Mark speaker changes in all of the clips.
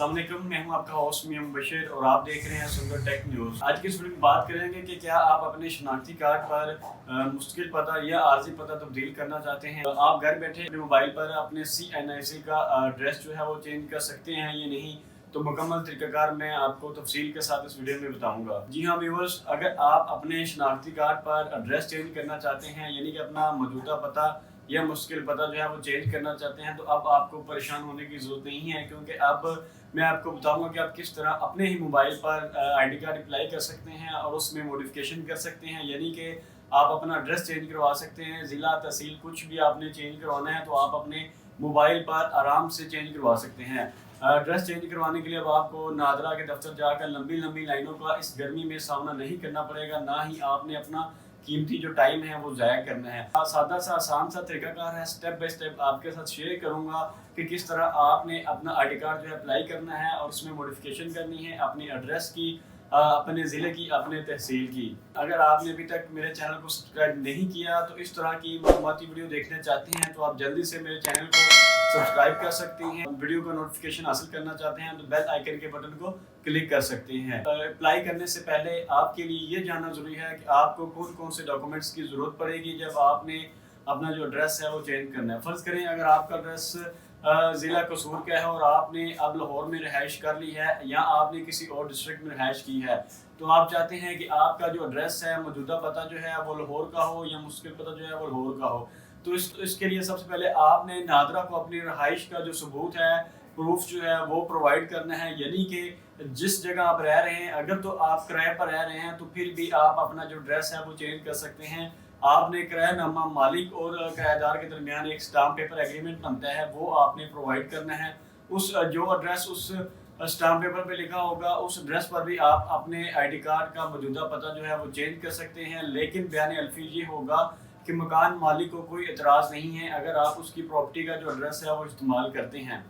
Speaker 1: अस्सलाम वालेकुम, मैं हूं आपका होस्ट मियां बशीर और आप देख रहे हैं सुंदर टेक न्यूज़। आज की इस वीडियो में बात करेंगे कि क्या आप अपने शनाख्ती कार्ड पर मुश्किल पता या आर्जी पता तब्दील करना चाहते हैं। आप घर बैठे अपने मोबाइल पर अपने CNIC का एड्रेस जो है वो चेंज कर सकते हैं या नहीं, तो मुकम्मल तरीक़ाकार मैं आपको तफसील के साथ इस वीडियो में बताऊंगा। जी हाँ व्यूअर्स, अगर आप अपने शनाख्ती कार्ड पर एड्रेस चेंज करना चाहते हैं यानी कि अपना मौजूदा पता या मुश्किल पता जो है वो चेंज करना चाहते हैं, तो अब आपको परेशान होने की ज़रूरत नहीं है, क्योंकि अब मैं आपको बताऊंगा कि आप किस तरह अपने ही मोबाइल पर ID कार्ड अप्लाई कर सकते हैं और उसमें मॉडिफिकेशन कर सकते हैं। यानी कि आप अपना एड्रेस चेंज करवा सकते हैं, ज़िला तहसील कुछ भी आपने चेंज करवाना है तो आप अपने मोबाइल पर आराम से चेंज करवा सकते हैं। एड्रेस चेंज करवाने के लिए अब आपको नादरा के दफ्तर जाकर लंबी लंबी लाइनों का इस गर्मी में सामना नहीं करना पड़ेगा, ना ही आपने अपना कीमती जो टाइम है वो ज़ाया करना है। सादा सा आसान सा तरीकाकार है, स्टेप बाय स्टेप आपके साथ शेयर करूंगा कि किस तरह आपने अपना ID कार्ड जो है अप्लाई करना है और उसमें मॉडिफिकेशन करनी है अपनी एड्रेस की, अपने ज़िले की, अपने तहसील की। अगर आपने अभी तक मेरे चैनल को सब्सक्राइब नहीं किया तो इस तरह की मालूमाती वीडियो देखना चाहते हैं तो आप जल्दी से मेरे चैनल को सब्सक्राइब कर सकते हैं। वीडियो का नोटिफिकेशन हासिल करना चाहते हैं तो बेल आइकन के बटन को क्लिक कर सकते हैं। अप्लाई करने से पहले आपके लिए ये जानना जरूरी है कि आपको कौन कौन से डॉक्यूमेंट्स की ज़रूरत पड़ेगी जब आपने अपना जो एड्रेस है वो चेंज करना है। फ़र्ज़ करें अगर आपका एड्रेस ज़िला कसूर का है और आपने अब लाहौर में रिहाइश कर ली है या आपने किसी और डिस्ट्रिक्ट में रिहाइश की है, तो आप चाहते हैं कि आपका जो एड्रेस है, मौजूदा पता जो है वो लाहौर का हो या मुश्किल पता जो है वो लाहौर का हो, तो इसके लिए सबसे पहले आपने नादरा को अपनी रिहाइश का जो सबूत है, प्रूफ जो है वो प्रोवाइड करना है। यानी कि जिस जगह आप रह रहे हैं, अगर तो आप किराए पर रह रहे हैं तो फिर भी आप अपना जो एड्रेस है वो चेंज कर सकते हैं। आपने किरायानामा मालिक और किराएदार के दरमियान एक स्टाम्प पेपर एग्रीमेंट बनता है, वो आपने प्रोवाइड करना है। उस जो एड्रेस उस स्टाम्प पेपर पे लिखा होगा उस एड्रेस पर भी आप अपने ID कार्ड का मौजूदा पता जो है वो चेंज कर सकते हैं। लेकिन बयान अल्फी ये होगा कि मकान मालिक को कोई एतराज़ नहीं है अगर आप उसकी प्रॉपर्टी का जो एड्रेस है वो इस्तेमाल करते हैं।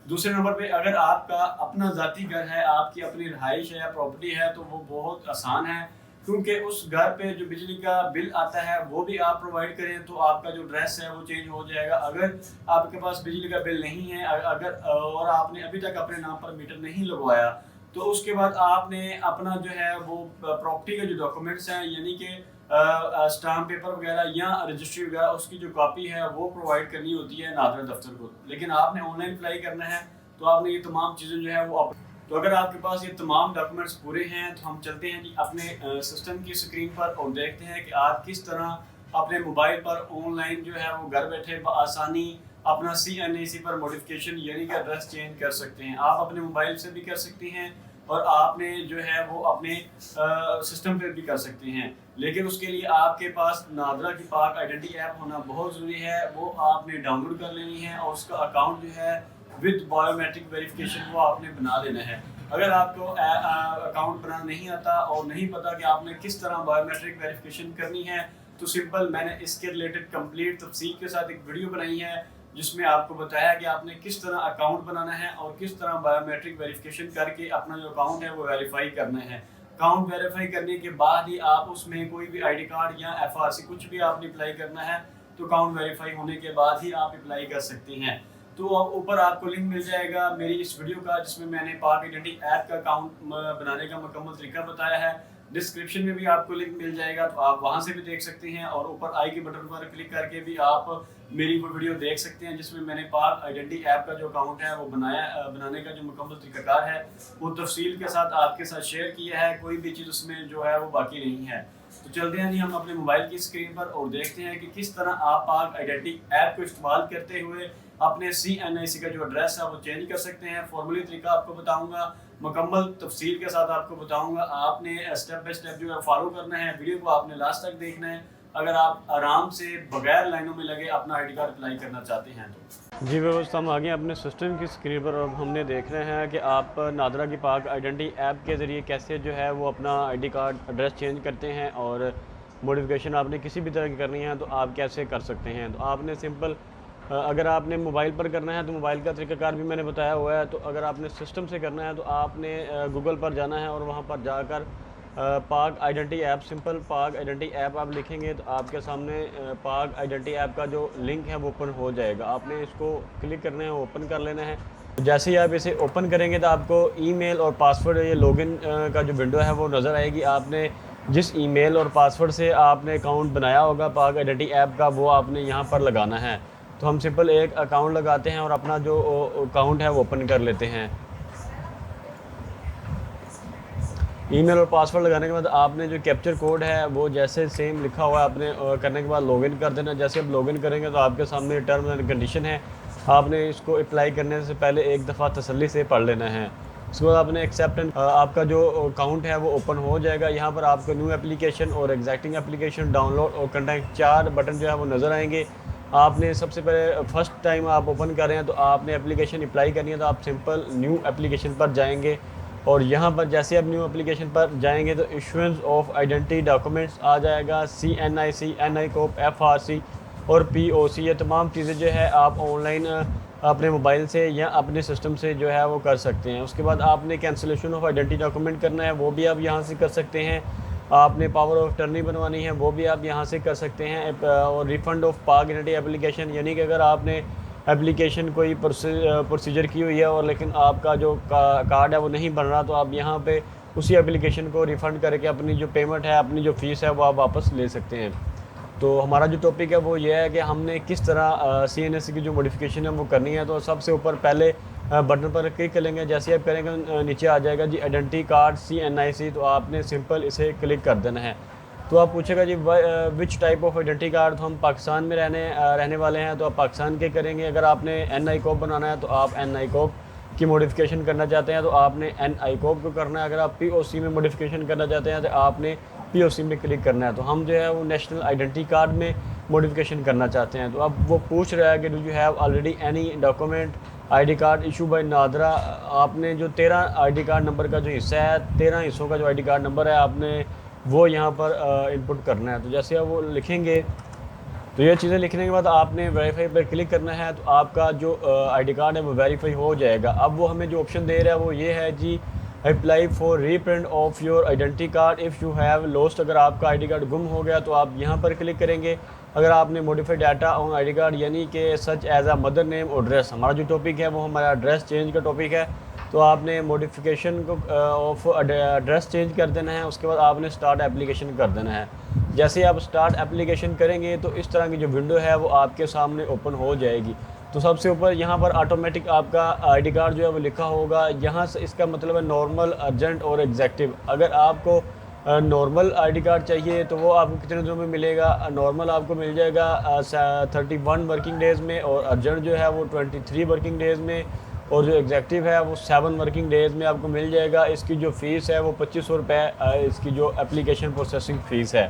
Speaker 1: दूसरे नंबर पे अगर आपका अपना ज़ाती घर है, आपकी अपनी रिहाइश है, प्रॉपर्टी है, तो वो बहुत आसान है, क्योंकि उस घर पे जो बिजली का बिल आता है वो भी आप प्रोवाइड करें तो आपका जो एड्रेस है वो चेंज हो जाएगा। अगर आपके पास बिजली का बिल नहीं है अगर और आपने अभी तक अपने नाम पर मीटर नहीं लगवाया, तो उसके बाद आपने अपना जो है वो प्रॉपर्टी के जो डॉक्यूमेंट्स हैं यानी कि स्टाम्प पेपर वगैरह या रजिस्ट्री वगैरह उसकी जो कॉपी है वो प्रोवाइड करनी होती है नादरा दफ्तर को। लेकिन आपने ऑनलाइन अप्लाई करना है तो आपने ये तमाम चीज़ें जो है वो तो अगर आपके पास ये तमाम डॉक्यूमेंट्स पूरे हैं तो हम चलते हैं जी अपने सिस्टम की स्क्रीन पर और देखते हैं कि आप किस तरह अपने मोबाइल पर ऑनलाइन जो है वो घर बैठे आसानी अपना CNIC पर मॉडिफिकेशन यानी कि एड्रेस चेंज कर सकते हैं। आप अपने मोबाइल से भी कर सकते हैं और आपने जो है वो अपने सिस्टम पे भी कर सकते हैं। लेकिन उसके लिए आपके पास नादरा की पाक आइडेंटिटी ऐप होना बहुत ज़रूरी है, वो आपने डाउनलोड कर लेनी है और उसका अकाउंट जो है विद बायोमेट्रिक वेरिफिकेशन वो आपने बना लेना है। अगर आपको अकाउंट बनाना नहीं आता और नहीं पता कि आपने किस तरह बायोमेट्रिक वेरिफिकेशन करनी है, तो सिंपल मैंने इसके रिलेटेड कंप्लीट तफसील के साथ एक वीडियो बनाई है जिसमें आपको बताया कि आपने किस तरह अकाउंट बनाना है और किस तरह बायोमेट्रिक वेरिफिकेशन करके अपना जो अकाउंट है वो वेरीफाई करना है। अकाउंट वेरीफाई करने के बाद ही आप उसमें कोई भी ID कार्ड या FRC कुछ भी आपने अप्लाई करना है, तो अकाउंट वेरीफाई होने के बाद ही आप अप्लाई कर सकते हैं। तो ऊपर आपको लिंक मिल जाएगा मेरी इस वीडियो का जिसमें मैंने पाक आइडेंटिटी ऐप का अकाउंट बनाने का मुकम्मल तरीका बताया है। डिस्क्रिप्शन में भी आपको लिंक मिल जाएगा तो आप वहां से भी देख सकते हैं और ऊपर आई के बटन पर क्लिक करके भी आप मेरी वो वीडियो देख सकते हैं जिसमें मैंने पाक आइडेंटिटी ऐप का जो अकाउंट है वो बनाने का जो मुकम्मल तरीकाकार है वो तफसील के साथ आपके साथ शेयर किया है। कोई भी चीज़ उसमें जो है वो बाकी नहीं है। तो चलते हैं जी हम अपने मोबाइल की स्क्रीन पर और देखते हैं कि किस तरह आप पाक आइडेंटिटी ऐप को इस्तेमाल करते हुए अपने CNIC का जो एड्रेस है वो चेंज कर सकते हैं। फॉर्मली तरीका आपको बताऊंगा, मुकम्मल तफसील के साथ आपको बताऊंगा। आपने स्टेप बाय स्टेप जो है फॉलो करना है, वीडियो को आपने लास्ट तक देखना है अगर आप आराम से बगैर लाइनों में लगे अपना ID कार्ड अप्लाई करना चाहते हैं तो।
Speaker 2: जी व्यवस्था हम आगे अपने सिस्टम की स्क्रीन पर अब हमने देख रहे हैं कि आप नादरा की पाक आइडेंटिटी ऐप के ज़रिए कैसे जो है वो अपना ID कार्ड एड्रेस चेंज करते हैं और मॉडिफिकेशन आपने किसी भी तरह की करनी है तो आप कैसे कर सकते हैं। तो आपने सिंपल अगर आपने मोबाइल पर करना है तो मोबाइल का तरीक़ाकार भी मैंने बताया हुआ है। तो अगर आपने सिस्टम से करना है तो आपने गूगल पर जाना है और वहाँ पर जाकर पाक आइडेंटिटी ऐप, सिंपल पाक आइडेंटिटी ऐप आप लिखेंगे तो आपके सामने पाक आइडेंटिटी ऐप का जो लिंक है वो ओपन हो जाएगा। आपने इसको क्लिक करना है, ओपन कर लेना है। जैसे ही आप इसे ओपन करेंगे तो आपको ईमेल और पासवर्ड, ये लॉगिन का जो विंडो है वो नज़र आएगी। आपने जिस ईमेल और पासवर्ड से आपने अकाउंट बनाया होगा पाक आइडेंटिटी ऐप का, वो आपने यहाँ पर लगाना है। तो हम सिंपल एक अकाउंट लगाते हैं और अपना जो अकाउंट है वो ओपन कर लेते हैं। ईमेल और पासवर्ड लगाने के बाद आपने जो कैप्चर कोड है वो जैसे सेम लिखा हुआ है आपने करने के बाद लॉगिन कर देना। जैसे आप लॉगिन करेंगे तो आपके सामने टर्म्स एंड कंडीशन है, आपने इसको अप्लाई करने से पहले एक दफ़ा तसल्ली से पढ़ लेना है। उसके बाद आपने एक्सेप्ट, आपका जो अकाउंट है वो ओपन हो जाएगा। यहाँ पर आपको न्यू एप्लीकेशन और एग्जैक्टिंग एप्लीकेशन, डाउनलोड और कंटेंट 4 बटन जो है वो नज़र आएंगे। आपने सबसे पहले फर्स्ट टाइम आप ओपन कर रहे हैं तो आपने एप्लीकेशन अप्लाई करनी है, तो आप सिंपल न्यू एप्लीकेशन पर जाएंगे और यहाँ पर जैसे आप न्यू एप्लीकेशन पर जाएंगे तो इशुएंस ऑफ आइडेंटिटी डॉक्यूमेंट्स आ जाएगा। CNIC, NI कोप, FRC और POC, ये तमाम चीज़ें जो है आप ऑनलाइन अपने मोबाइल से या अपने सिस्टम से जो है वो कर सकते हैं। उसके बाद आपने कैंसिलेशन ऑफ आइडेंटिटी डॉक्यूमेंट करना है, वो भी आप यहाँ से कर सकते हैं। आपने पावर ऑफ टर्नी बनवानी है, वो भी आप यहाँ से कर सकते हैं। और रिफ़ंड ऑफ पाक आइडेंटिटी एप्लीकेशन, यानी कि अगर आपने एप्लीकेशन कोई प्रोसीजर की हुई है और लेकिन आपका जो कार्ड है वो नहीं बन रहा, तो आप यहाँ पे उसी एप्लीकेशन को रिफ़ंड करके अपनी जो पेमेंट है, अपनी जो फ़ीस है वो आप वापस ले सकते हैं। तो हमारा जो टॉपिक है वो ये है कि हमने किस तरह CNSC की जो मॉडिफिकेशन है वो करनी है। तो सबसे ऊपर पहले बटन पर क्लिक करेंगे। जैसे आप करेंगे नीचे आ जाएगा जी आइडेंटिटी कार्ड CNIC, तो आपने सिंपल इसे क्लिक कर देना है। तो आप पूछेगा जी which type of identity card, तो हम पाकिस्तान में रहने वाले हैं तो आप पाकिस्तान के करेंगे। अगर आपने NI कोप बनाना है तो आप NI कोप की मॉडिफिकेशन करना चाहते हैं तो आपने NI कोप को करना है। अगर आप POC में मॉडिफिकेशन करना चाहते हैं तो आपने POC में क्लिक करना है। तो हम जो है वो नेशनल आइडेंटिटी कार्ड में मॉडिफिकेशन करना चाहते हैं। तो अब वो पूछ रहा है कि do you have already any document ID card issue bye NADRA. आपने जो 13 ID कार्ड नंबर का जो हिस्सा है, 13 हिस्सों का जो ID कार्ड नंबर है, आपने वो यहाँ पर इनपुट करना है। तो जैसे आप वो लिखेंगे तो ये चीज़ें लिखने के बाद आपने वेरीफाई पर क्लिक करना है, तो आपका जो ID कार्ड है वो वेरीफाई हो जाएगा। अब वो हमें जो ऑप्शन दे रहा है वो ये है जी apply for reprint of your identity card if you have lost. अगर आपका ID कार्ड गुम हो गया तो आप यहाँ पर क्लिक करेंगे। अगर आपने modified data on ID card, यानी कि such as a mother name और एड्रेस, हमारा जो टॉपिक है वो हमारा एड्रेस चेंज का टॉपिक है, तो आपने मॉडिफिकेशन को ऑफ एड्रेस चेंज कर देना है। उसके बाद आपने स्टार्ट एप्लीकेशन कर देना है। जैसे आप स्टार्ट एप्लीकेशन करेंगे तो इस तरह की जो विंडो है वो आपके सामने ओपन हो जाएगी। तो सबसे ऊपर यहाँ पर ऑटोमेटिक आपका ID कार्ड जो है वो लिखा होगा। यहाँ से इसका मतलब है नॉर्मल, अर्जेंट और एग्जैक्टिव। अगर आपको नॉर्मल ID कार्ड चाहिए तो वो आपको कितने दिनों में मिलेगा? नॉर्मल आपको मिल जाएगा 31 वर्किंग डेज़ में, और अर्जेंट जो है वो 23 वर्किंग डेज़ में, और जो एग्जैक्टिव है वो 7 वर्किंग डेज़ में आपको मिल जाएगा। इसकी जो फ़ीस है वो 2500 रुपये इसकी जो एप्लीकेशन प्रोसेसिंग फ़ीस है।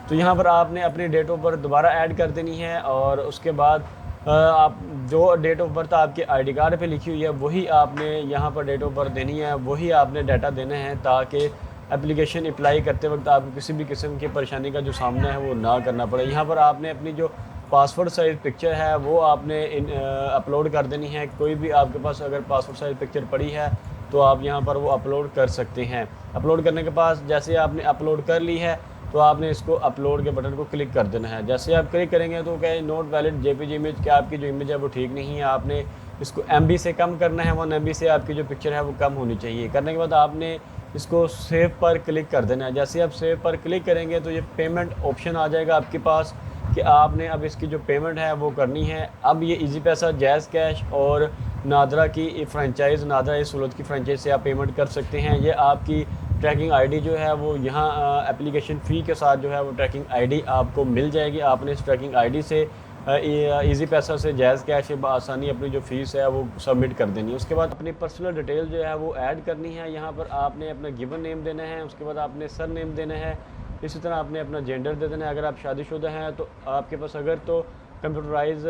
Speaker 2: तो यहाँ पर आपने अपनी डेट ऑफ बर्थ दोबारा ऐड कर देनी है, और उसके बाद आप जो डेट ऑफ बर्थ आपके ID कार्ड पे लिखी हुई है वही आपने यहाँ पर डेट ऑफ बर्थ देनी है, वही आपने डाटा देना है, ताकि एप्लीकेशन अप्लाई करते वक्त आपको किसी भी किस्म की परेशानी का जो सामना है वो ना करना पड़े। यहाँ पर आपने अपनी जो पासपोर्ट साइज़ पिक्चर है वो आपने अपलोड कर देनी है। कोई भी आपके पास अगर पासपोर्ट साइज़ पिक्चर पड़ी है तो आप यहाँ पर वो अपलोड कर सकते हैं। अपलोड करने के बाद जैसे आपने अपलोड कर ली है तो आपने इसको अपलोड के बटन को क्लिक कर देना है। जैसे आप क्लिक करेंगे तो क्या नोट वैलिड JPG इमेज, क्या आपकी जो इमेज है वो ठीक नहीं है, आपने इसको MB से कम करना है। 1 MB से आपकी जो पिक्चर है वो कम होनी चाहिए। करने के बाद आपने इसको सेव पर क्लिक कर देना है। जैसे आप सेव पर क्लिक करेंगे तो ये पेमेंट ऑप्शन आ जाएगा आपके पास कि आपने अब इसकी जो पेमेंट है वो करनी है। अब ये इजी पैसा, जैज़ कैश और नादरा की फ्रेंचाइज़, नादरा सहूलत की फ्रेंचाइज से आप पेमेंट कर सकते हैं। ये आपकी ट्रैकिंग ID जो है वो यहाँ एप्लीकेशन फ़ी के साथ जो है वो ट्रैकिंग ID आपको मिल जाएगी। आपने इस ट्रैकिंग ID से इजी पैसा से जैज़ कैश आसानी अपनी जो फ़ीस है वो सबमिट कर देनी है। उसके बाद अपनी पर्सनल डिटेल जो है वो ऐड करनी है। यहाँ पर आपने अपना गिवन नेम देना है, उसके बाद आपने सर नेम देना है, इसी तरह आपने अपना जेंडर दे देना है। अगर आप शादीशुदा हैं तो आपके पास अगर तो कंप्यूटराइज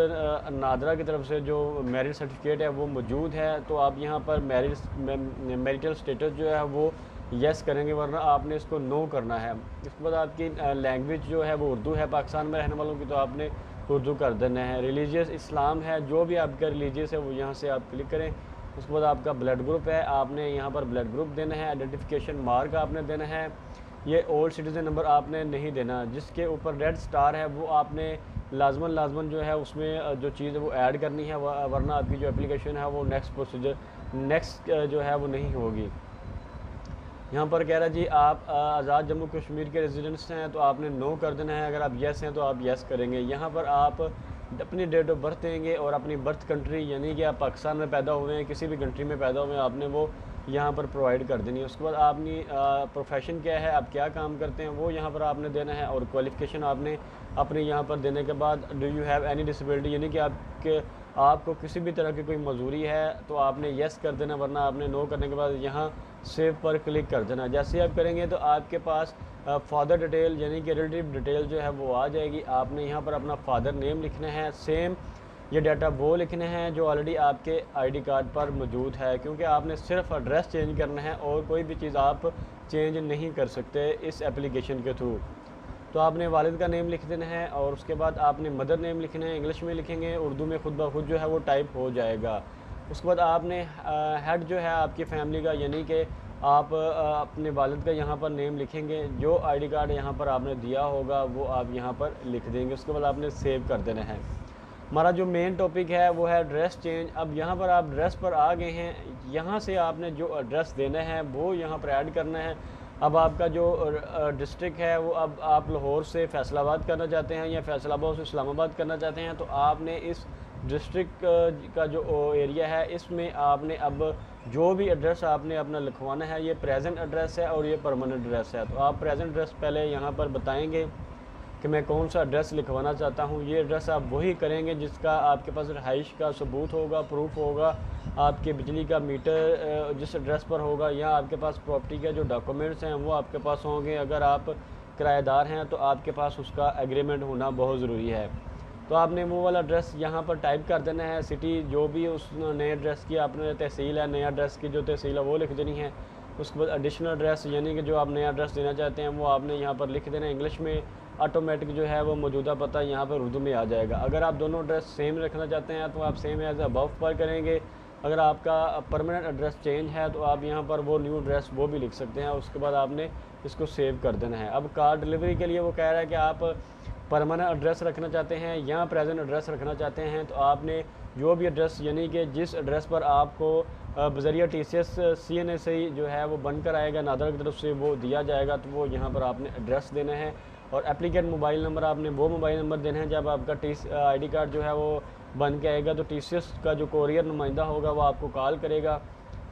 Speaker 2: नादरा की तरफ से जो मैरिज सर्टिफिकेट है वो मौजूद है तो आप यहाँ पर मैरिटल स्टेटस जो है वो यस करेंगे, वरना आपने इसको नो करना है। इसके बाद आपकी लैंग्वेज जो है वो उर्दू है, पाकिस्तान में रहने वालों की, तो आपने उर्दू कर देना है। रिलीजियस इस्लाम है, जो भी आपका रिलीजियस है वो यहाँ से आप क्लिक करें। उसके बाद आपका ब्लड ग्रुप है, आपने यहाँ पर ब्लड ग्रुप देना है। आइडेंटिफिकेशन मार्क आपने देना है। ये ओल्ड सिटीज़न नंबर आपने नहीं देना। जिसके ऊपर रेड स्टार है वो आपने लाजमन जो है उसमें जो चीज़ है वो ऐड करनी है, वरना आपकी जो एप्लीकेशन है वो नेक्स्ट प्रोसीजर नेक्स्ट जो है वो नहीं होगी। यहाँ पर कह रहा है जी आप आज़ाद जम्मू कश्मीर के रेजिडेंट्स हैं तो आपने नो कर देना है। अगर आप येस हैं तो आप येस करेंगे। यहाँ पर आप अपनी डेट ऑफ बर्थ देंगे और अपनी बर्थ कंट्री, यानी कि आप पाकिस्तान में पैदा हुए हैं, किसी भी कंट्री में पैदा हुए हैं, आपने वो यहाँ पर प्रोवाइड कर देनी है। उसके बाद आपने प्रोफेशन क्या है, आप क्या काम करते हैं, वो यहाँ पर आपने देना है। और क्वालिफ़िकेशन आपने अपने यहाँ पर देने के बाद do you have any disability, यानी कि आपको किसी भी तरह की कोई मजूरी है तो आपने येस कर देना, वरना आपने नो करने के बाद यहाँ सेव पर क्लिक कर देना। जैसे आप करेंगे तो आपके पास फादर डिटेल यानी कि रिलेटिव डिटेल जो है वो आ जाएगी। आपने यहाँ पर अपना फादर नेम लिखना है, सेम ये डाटा वो लिखने हैं जो ऑलरेडी आपके आईडी कार्ड पर मौजूद है, क्योंकि आपने सिर्फ एड्रेस चेंज करना है और कोई भी चीज़ आप चेंज नहीं कर सकते इस एप्लीकेशन के थ्रू। तो आपने वालिद का नेम लिख देना है और उसके बाद आपने मदर नेम लिखना है। इंग्लिश में लिखेंगे, उर्दू में खुद ब खुद जो है वो टाइप हो जाएगा। उसके बाद आपने हेड जो है आपकी फ़ैमिली का, यानी कि आप अपने वालिद का यहाँ पर नेम लिखेंगे। जो आईडी कार्ड यहाँ पर आपने दिया होगा वो आप यहाँ पर लिख देंगे। उसके बाद आपने सेव कर देना है। हमारा जो मेन टॉपिक है वो है एड्रेस चेंज। अब यहाँ पर आप एड्रेस पर आ गए हैं, यहाँ से आपने जो एड्रेस देना है वो यहाँ पर ऐड करना है। अब आपका जो डिस्ट्रिक्ट है वो अब आप लाहौर से फैसलाबाद करना चाहते हैं या फैसलाबाद से इस्लामाबाद करना चाहते हैं, तो आपने इस डिस्ट्रिक्ट का जो एरिया है इसमें आपने अब जो भी एड्रेस आपने अपना लिखवाना है, ये प्रेजेंट एड्रेस है और ये परमानेंट एड्रेस है। तो आप प्रेजेंट एड्रेस पहले यहाँ पर बताएंगे कि मैं कौन सा एड्रेस लिखवाना चाहता हूँ। ये एड्रेस आप वही करेंगे जिसका आपके पास रहाइश का सबूत होगा, प्रूफ होगा, आपके बिजली का मीटर जिस एड्रेस पर होगा, या आपके पास प्रॉपर्टी के जो डॉक्यूमेंट्स हैं वो आपके पास होंगे। अगर आप किराएदार हैं तो आपके पास उसका एग्रीमेंट होना बहुत ज़रूरी है। तो आपने वो वाला एड्रेस यहाँ पर टाइप कर देना है। सिटी जो भी उस नए एड्रेस की आपने तहसील है, नया एड्रेस की जो तहसील है वो लिख देनी है। उसके बाद एडिशनल एड्रेस यानी कि जो आप नया एड्रेस देना चाहते हैं वो आपने यहाँ पर लिख देना है इंग्लिश में। ऑटोमेटिक जो है वो मौजूदा पता यहाँ पर उर्दू में आ जाएगा। अगर आप दोनों एड्रेस सेम रखना चाहते हैं तो आप सेम एज अबव पर करेंगे। अगर आपका परमानेंट एड्रेस चेंज है तो आप यहाँ पर वो न्यू एड्रेस वो भी लिख सकते हैं। उसके बाद आपने इसको सेव कर देना है। अब कार डिलीवरी के लिए वो कह रहा है कि आप परमानेंट एड्रेस रखना चाहते हैं या प्रेजेंट एड्रेस रखना चाहते हैं, तो आपने जो भी एड्रेस यानी कि जिस एड्रेस पर आपको बज़रिया TCS CNSI जो है वो बनकर आएगा नादरा की तरफ से वो दिया जाएगा, तो वो यहाँ पर आपने एड्रेस देना है। और एप्लीकेंट मोबाइल नंबर आपने वो मोबाइल नंबर देना है जब आपका आईडी कार्ड जो है वो बन के आएगा, तो TCS का जो कोरियर नुमाइंदा होगा वो आपको कॉल करेगा,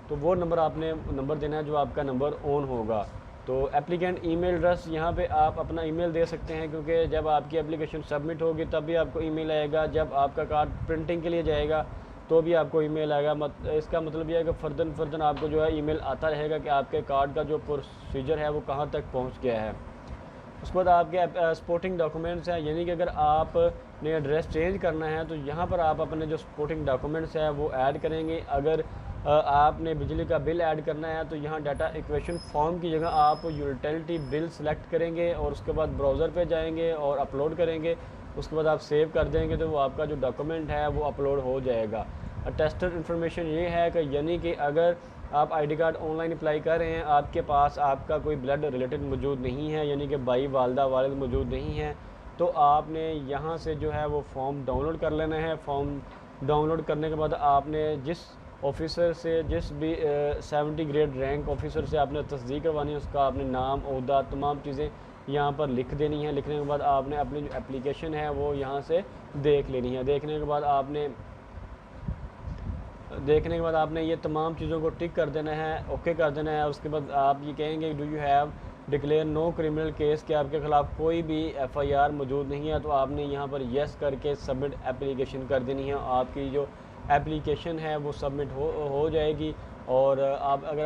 Speaker 2: तो वो नंबर आपने नंबर देना है जो आपका नंबर ऑन होगा। तो एप्लीकेंट ईमेल एड्रेस यहाँ पे आप अपना ईमेल दे सकते हैं, क्योंकि जब आपकी एप्लीकेशन सबमिट होगी तब भी आपको ईमेल आएगा। जब आपका कार्ड प्रिंटिंग के लिए जाएगा तो भी आपको ईमेल आएगा। इसका मतलब यह है कि फ़र्दन आपको जो है ईमेल आता रहेगा कि आपके कार्ड का जो प्रोसीजर है वो कहाँ तक पहुँच गया है। उसके बाद आपके सपोर्टिंग डॉक्यूमेंट्स हैं, यानी कि अगर आपने एड्रेस चेंज करना है तो यहाँ पर आप अपने जो सपोर्टिंग डॉक्यूमेंट्स हैं वो ऐड करेंगे। अगर आपने बिजली का बिल ऐड करना है तो यहाँ डाटा इक्वेशन फॉर्म की जगह आप यूटिलिटी बिल सेलेक्ट करेंगे और उसके बाद ब्राउज़र पे जाएंगे और अपलोड करेंगे। उसके बाद आप सेव कर देंगे तो वो आपका जो डॉक्यूमेंट है वो अपलोड हो जाएगा। अटेस्टेड इन्फॉर्मेशन ये है कि यानी कि अगर आप आईडी कार्ड ऑनलाइन अप्लाई कर रहे हैं, आपके पास आपका कोई ब्लड रिलेटेड मौजूद नहीं है, यानी कि भाई वालदा वालिद मौजूद नहीं है, तो आपने यहाँ से जो है वो फॉर्म डाउनलोड कर लेना है। फॉर्म डाउनलोड करने के बाद आपने जिस ऑफिसर से, जिस भी 70 ग्रेड रैंक ऑफिसर से आपने तस्दीक करवानी है, उसका आपने नाम, ओहदा, तमाम चीज़ें यहाँ पर लिख देनी है। लिखने के बाद आपने अपनी जो एप्लीकेशन है वो यहाँ से देख लेनी है। देखने के बाद आपने ये तमाम चीज़ों को टिक कर देना है, ओके कर देना है। उसके बाद आप ये कहेंगे do you have declare no criminal case, कि आपके ख़िलाफ़ कोई भी FIR मौजूद नहीं है, तो आपने यहाँ पर येस करके सबमिट एप्लीकेशन कर देनी है। आपकी जो एप्लीकेशन है वो सबमिट हो जाएगी। और आप अगर आप